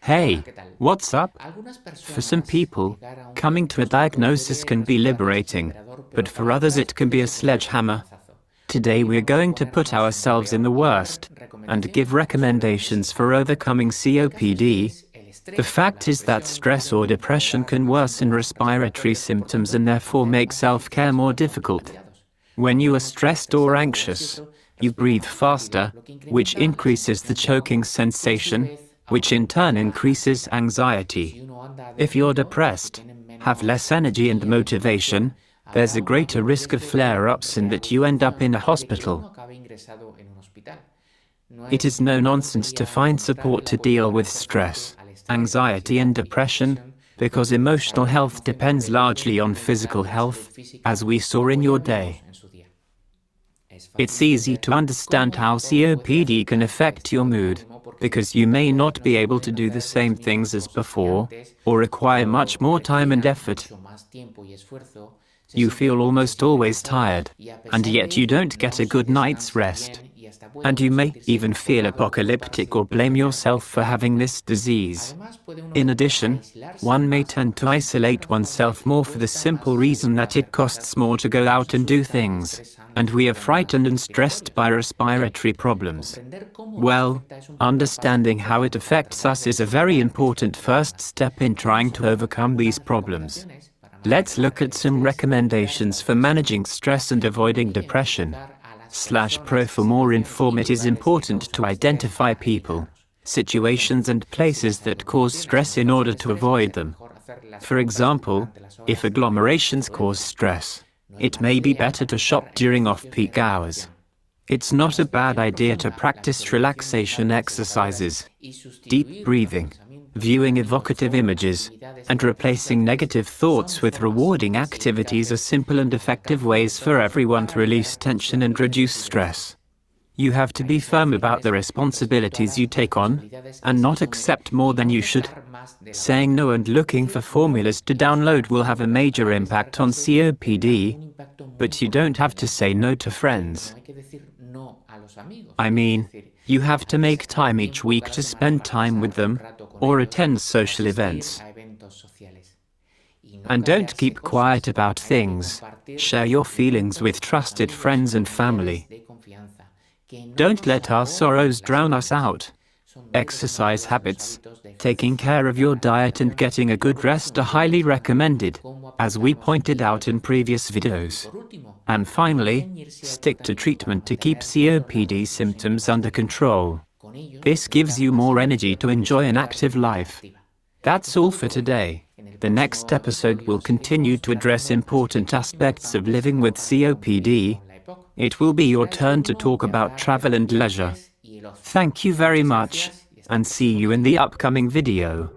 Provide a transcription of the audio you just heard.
Hey, what's up? For some people, coming to a diagnosis can be liberating, but for others it can be a sledgehammer. Today we're going to put ourselves in the worst and give recommendations for overcoming COPD. The fact is that stress or depression can worsen respiratory symptoms and therefore make self-care more difficult. When you are stressed or anxious, you breathe faster, which increases the choking sensation, which in turn increases anxiety. If you're depressed, have less energy and motivation, there's a greater risk of flare-ups and that you end up in a hospital. It is no nonsense to find support to deal with stress, anxiety and depression, because emotional health depends largely on physical health, as we saw in your day. It's easy to understand how COPD can affect your mood, because you may not be able to do the same things as before, or require much more time and effort. You feel almost always tired, and yet you don't get a good night's rest. And you may even feel apocalyptic or blame yourself for having this disease. In addition, one may tend to isolate oneself more for the simple reason that it costs more to go out and do things, and we are frightened and stressed by respiratory problems. Well, understanding how it affects us is a very important first step in trying to overcome these problems. Let's look at some recommendations for managing stress and avoiding depression. /pro For more info, it is important to identify people, situations and places that cause stress in order to avoid them. For example, if agglomerations cause stress, it may be better to shop during off-peak hours. It's not a bad idea to practice relaxation exercises, deep breathing, viewing evocative images, and replacing negative thoughts with rewarding activities are simple and effective ways for everyone to release tension and reduce stress. You have to be firm about the responsibilities you take on, and not accept more than you should. Saying no and looking for formulas to download will have a major impact on COPD, but you don't have to say no to friends. I mean, you have to make time each week to spend time with them, or attend social events. And don't keep quiet about things. Share your feelings with trusted friends and family. Don't let our sorrows drown us out. Exercise habits, taking care of your diet and getting a good rest are highly recommended, as we pointed out in previous videos. And finally, stick to treatment to keep COPD symptoms under control. This gives you more energy to enjoy an active life. That's all for today. The next episode will continue to address important aspects of living with COPD. It will be your turn to talk about travel and leisure. Thank you very much, and see you in the upcoming video.